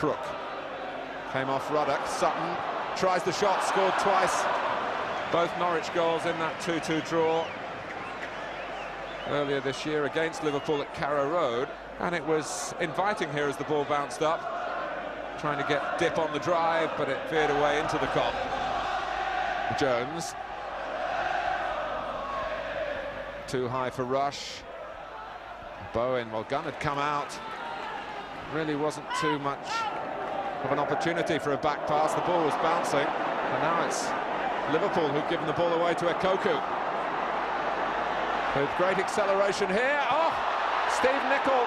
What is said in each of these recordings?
Crook. Came off Ruddock. Sutton tries the shot, scored twice. Both Norwich goals in that 2-2 draw earlier this year against Liverpool at Carrow Road. And it was inviting here as the ball bounced up, trying to get dip on the drive, but it veered away into the Kop. Jones. Too high for Rush. Bowen, well, Gunn had come out. Really wasn't too much of an opportunity for a back pass. The ball was bouncing, and now it's Liverpool who've given the ball away to Ekoku. With great acceleration here. Oh, Steve Nicol.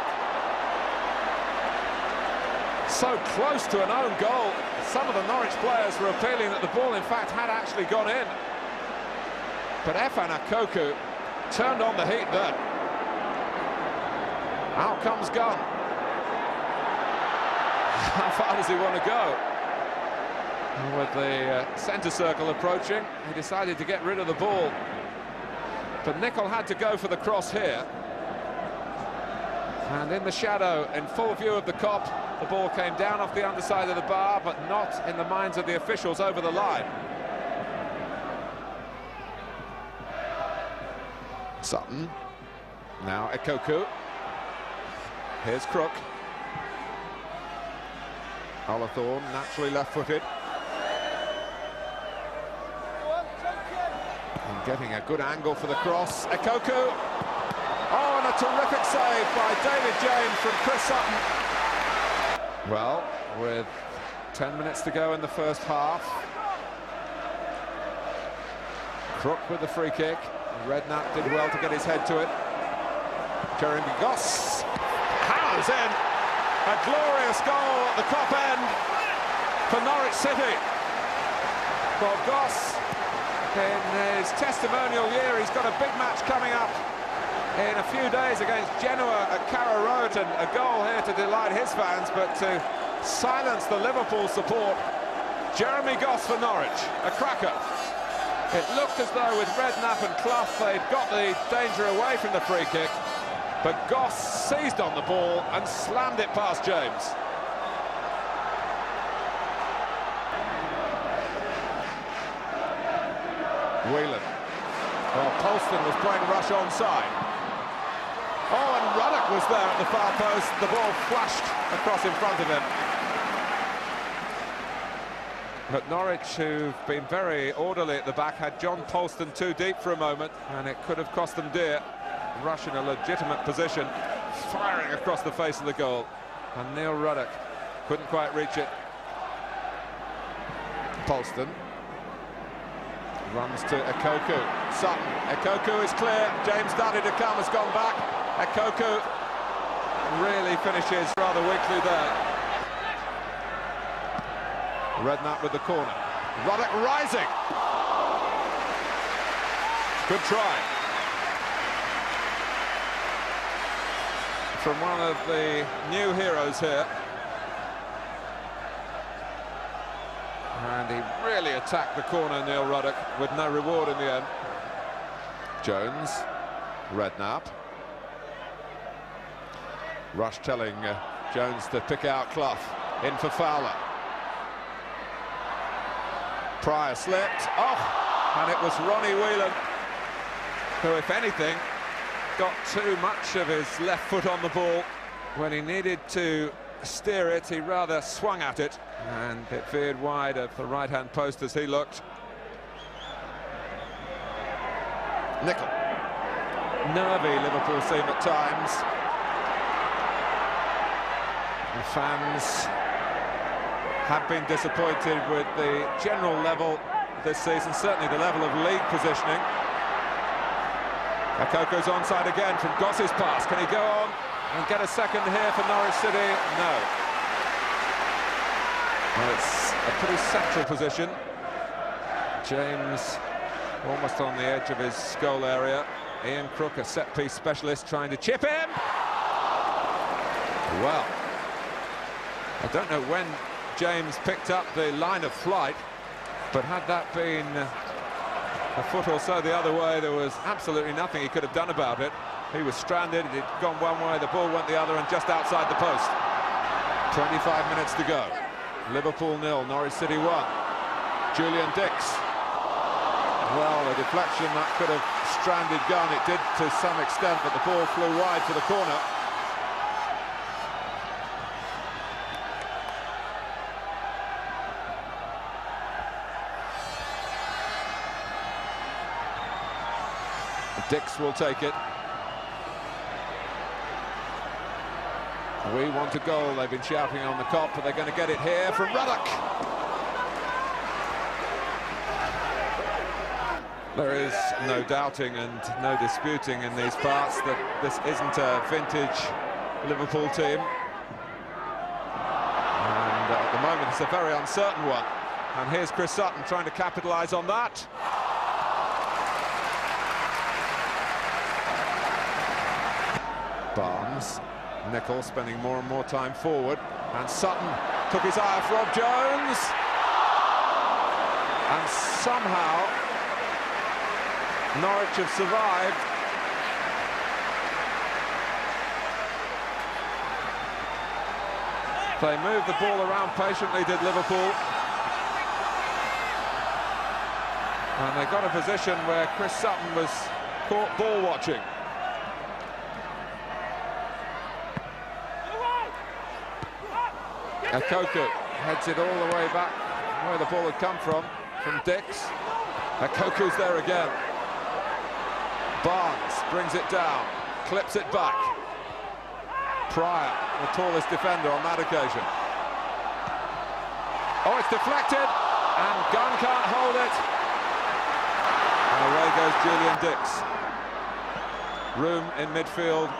So close to an own goal. Some of the Norwich players were appealing that the ball, in fact, had actually gone in. But Efan Ekoku turned on the heat then. Out comes Gunn. How far does he want to go? With the centre circle approaching, he decided to get rid of the ball. But Nicol had to go for the cross here. And in the shadow, in full view of the Kop, the ball came down off the underside of the bar, but not in the minds of the officials over the line. Sutton. Now Ekoku. Here's Crook. Olathorn, naturally left-footed. And getting a good angle for the cross. Ekoku. Oh, and a terrific save by David James from Chris Sutton. Well, with 10 minutes to go in the first half. Crook with the free kick. Redknapp did well to get his head to it. Jeremy Goss hammers in. A glorious goal at the Kop end for Norwich City. Well, Goss, in his testimonial year, he's got a big match coming up in a few days against Genoa at Carrow Road, and a goal here to delight his fans, but to silence the Liverpool support. Jeremy Goss for Norwich, a cracker. It looked as though with Redknapp and Clough they'd got the danger away from the free kick, but Goss seized on the ball and slammed it past James. Whelan. Well, Polston was playing Rush onside. Oh, and Ruddock was there at the far post. The ball flashed across in front of him. But Norwich, who've been very orderly at the back, had John Polston too deep for a moment, and it could have cost them dear. Rush in a legitimate position, firing across the face of the goal. And Neil Ruddock couldn't quite reach it. Polston runs to Ekoku. Sutton. Ekoku is clear. James started to come, has gone back. Ekoku really finishes rather weakly there. Redknapp with the corner. Ruddock rising. Good try. From one of the new heroes here. And he really attacked the corner, Neil Ruddock, with no reward in the end. Jones. Redknapp. Rush telling Jones to pick out Clough. In for Fowler. Pryor slipped. Oh! And it was Ronnie Whelan, who, if anything, got too much of his left foot on the ball. When he needed to steer it, he rather swung at it, and it veered wide of the right-hand post as he looked. Nicol. Nervy Liverpool seem at times. The fans have been disappointed with the general level this season, certainly the level of league positioning. Ekoku's onside again from Goss's pass. Can he go on and get a second here for Norwich City? No. Well, it's a pretty central position. James almost on the edge of his goal area. Ian Crook, a set-piece specialist, trying to chip him. Well, I don't know when James picked up the line of flight, but had that been a foot or so the other way, there was absolutely nothing he could have done about it. He was stranded, it had gone one way, the ball went the other, and just outside the post. 25 minutes to go. Liverpool 0, Norwich City 1. Julian Dix. Well, a deflection that could have stranded Gunn. It did to some extent, but the ball flew wide for the corner. Dix will take it. We want a goal, they've been shouting on the Kop, but they're going to get it here from Ruddock. There is no doubting and no disputing in these parts that this isn't a vintage Liverpool team. And at the moment it's a very uncertain one. And here's Chris Sutton trying to capitalise on that. Barnes, Nicol spending more and more time forward, and Sutton took his eye off Rob Jones, and somehow Norwich have survived. They moved the ball around patiently, did Liverpool, and they got a position where Chris Sutton was caught ball watching. Akoku heads it all the way back where the ball had come from Dix. Akoku's there again. Barnes brings it down, clips it back. Pryor, the tallest defender on that occasion. Oh, it's deflected, and Gunn can't hold it. And away goes Julian Dix. Room in midfield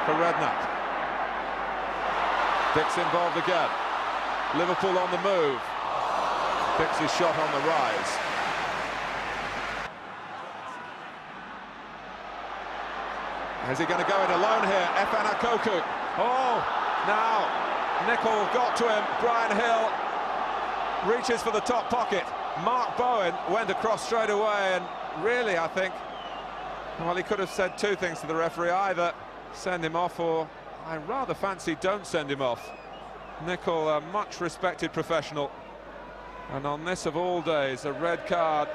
for Redknapp. Dix involved again. Liverpool on the move. Dix's shot on the rise. Is he going to go it alone here? Efan Akoku. Oh, now Nicol got to him. Brian Hill reaches for the top pocket. Mark Bowen went across straight away, and really, I think, well, he could have said two things to the referee: either send him off, or I rather fancy don't send him off. Nicol, a much respected professional, and on this of all days, a red card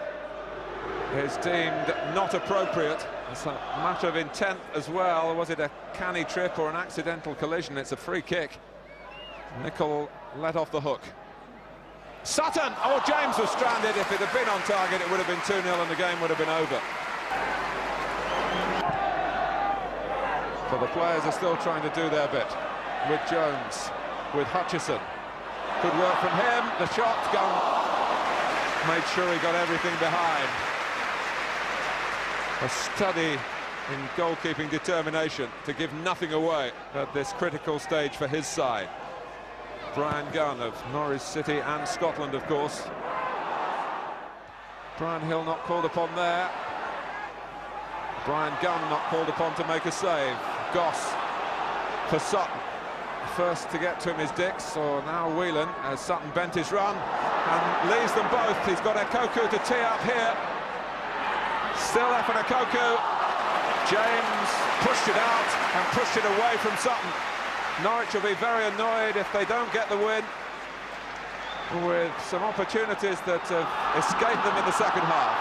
is deemed not appropriate. It's a matter of intent as well. Was it a canny trip or an accidental collision? It's a free kick. Nicol let off the hook. Sutton! Oh, James was stranded. If it had been on target, it would have been 2-0 and the game would have been over. But the players are still trying to do their bit. With Jones, with Hutchison. Good work from him. The shot gone. Made sure he got everything behind. A study in goalkeeping determination to give nothing away at this critical stage for his side. Brian Gunn of Norwich City and Scotland, of course. Brian Hill not called upon there. Brian Gunn not called upon to make a save. Goss for Sutton. First to get to him is Dix, or now Whelan, as Sutton bent his run and leaves them both. He's got Akoku to tee up here. Still Efan Akoku. James pushed it out and pushed it away from Sutton. Norwich will be very annoyed if they don't get the win, with some opportunities that have escaped them in the second half.